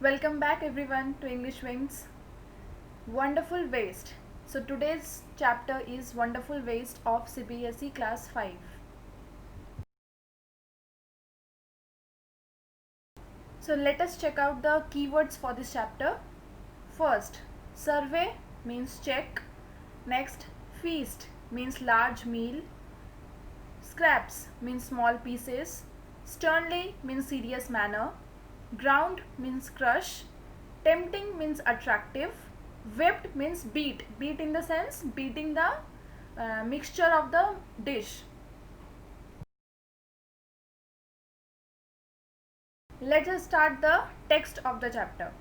Welcome back everyone to English Wings. Wonderful Waste. So today's chapter is Wonderful Waste of CBSE Class 5. So let us check out the keywords for this chapter. First, survey means check. Next, feast means large meal. Scraps means small pieces. Sternly means serious manner. Ground means crush. Tempting means attractive. Whipped means beat. Beat in the sense beating the mixture of the dish. Let us start the text of the chapter.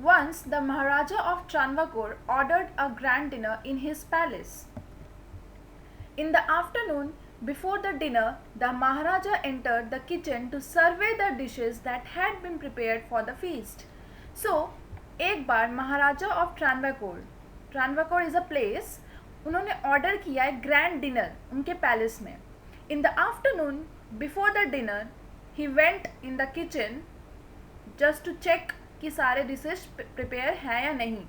Once the Maharaja of Tranvakor ordered a grand dinner in his palace. In the afternoon, before the dinner, the Maharaja entered the kitchen to survey the dishes that had been prepared for the feast. So, एक बार Maharaja of Travancore is a place, उन्होंने order किया है grand dinner उनके palace में. In the afternoon before the dinner he went in the kitchen just to check कि सारे dishes prepare हैं या नहीं.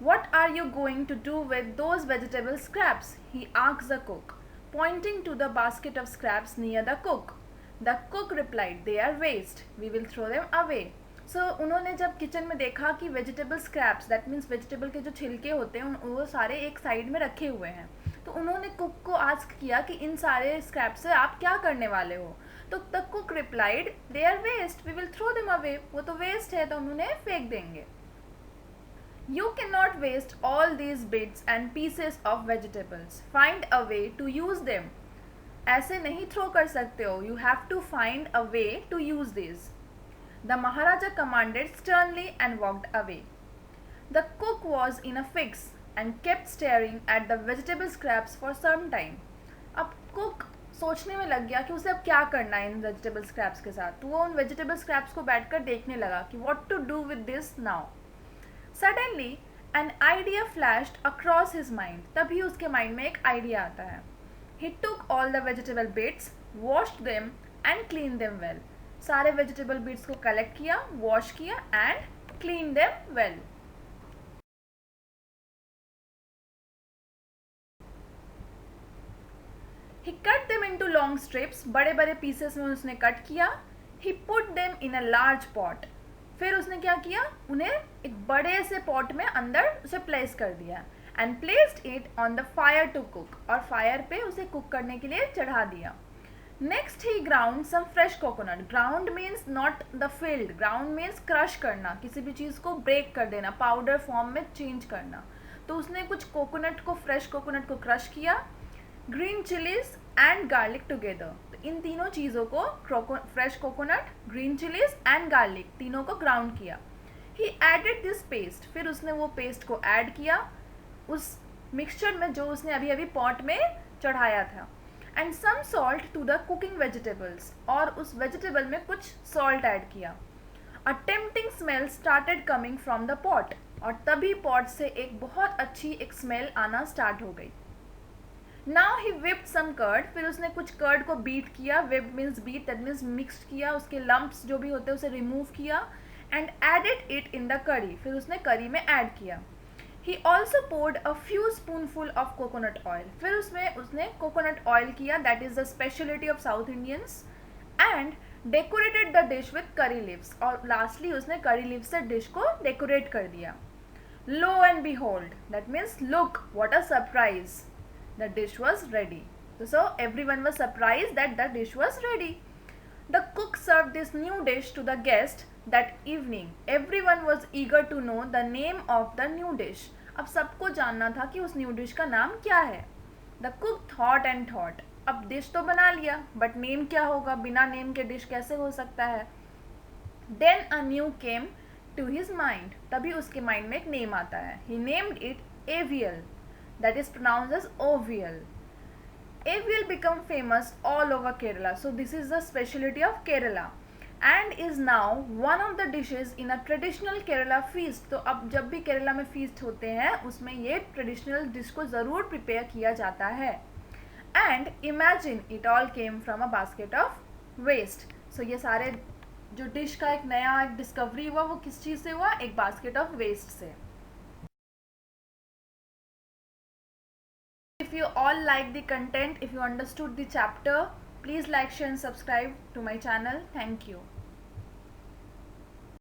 What are you going to do with those vegetable scraps? He asked the cook, pointing to the basket of scraps near the cook. The cook replied, they are waste. We will throw them away. So उन्होंने जब kitchen में देखा कि vegetable scraps, that means vegetable के जो छिलके होते हैं वो सारे एक साइड में रखे हुए हैं, तो उन्होंने कुक को आस्क किया कि इन सारे स्क्रैप से आप क्या करने वाले हो. तो the cook replied, they are waste, we will throw them away. वो तो वेस्ट है तो हम उन्हें फेंक देंगे. You cannot waste all these bits and pieces of vegetables. Find a way to use them. ऐसे नहीं थ्रो कर सकते हो. You have to find a way to use these. The Maharaja commanded sternly and walked away. The cook was in a fix and kept staring at the vegetable scraps for some time. अब cook सोचने में लग गया कि उसे अब क्या करना है इन वेजिटेबल स्क्रैप्स के साथ. तो वो उन वेजिटेबल स्क्रैप्स को बैठकर देखने लगा कि what to do with this now. Suddenly, an idea flashed across his mind. तभी उसके माइंड में एक आइडिया आता है. He took all the vegetable bits, washed them and cleaned them well. सारे वेजिटेबल बिट्स को कलेक्ट किया, वॉश किया and clean them well. He cut them into long strips. बड़े बड़े पीसेस में उसने कट किया. He put them in a large pot. फिर उसने क्या किया, उन्हें एक बड़े से पॉट में अंदर उसे प्लेस कर दिया. And placed it on the fire to cook. और फायर पे उसे कुक करने के लिए चढ़ा दिया. Next he ground some fresh coconut. Ground means not the field. Ground means crush करना, किसी भी चीज़ को ब्रेक कर देना, पाउडर फॉर्म में चेंज करना. तो उसने कुछ कोकोनट को, फ्रेश कोकोनट को क्रश किया. Green chillies and garlic together. इन तीनों चीज़ों को, fresh coconut, green chillies and garlic, तीनों को ग्राउंड किया. He added this paste. फिर उसने वो पेस्ट को ऐड किया उस मिक्सचर में जो उसने अभी अभी पॉट में चढ़ाया था. And some salt to the cooking vegetables. और उस वेजिटेबल में कुछ सॉल्ट ऐड किया. A tempting smell started coming from the pot. और तभी पॉट से एक बहुत अच्छी एक स्मेल आना स्टार्ट हो गई. Now he whipped some curd. फिर उसने कुछ कर्ड को बीट किया. whipped means beat, that means mixed किया, उसके लम्प्स जो भी होते हैं उसे रिमूव किया. And added it in the curry. फिर उसने करी में ऐड किया. He also poured a few spoonful of coconut oil. फिर उसमें उसने कोकोनट ऑयल किया, that is the speciality of south Indians. And decorated the dish with curry leaves. और lastly उसने करी लीव्स से डिश को डेकोरेट कर दिया. Lo and behold, that means look, what a surprise. The dish was ready. So everyone was surprised that the dish was ready. The cook served this new dish to the guest that evening. Everyone was eager to know the name of the new dish. अब सबको जानना था कि उस new dish का नाम क्या है. The cook thought and thought. अब डिश तो बना लिया, बट नेम क्या होगा, बिना नेम के डिश कैसे हो सकता है. Then a new came to his mind. तभी उसके माइंड में एक नेम आता है. He named it Avial. That is pronounced as ovial. Avial become famous all over Kerala. So this is the specialty of Kerala and is now one of the dishes in a traditional Kerala feast. तो अब जब भी केरला में feast होते हैं उसमें ये traditional dish को ज़रूर prepare किया जाता है. And imagine it all came from a basket of waste. So ये सारे जो डिश का एक नया एक डिस्कवरी हुआ वो किस चीज़ से हुआ, एक बास्केट ऑफ वेस्ट से. If you all like the content, if you understood the chapter, please like, share and subscribe to my channel. Thank you.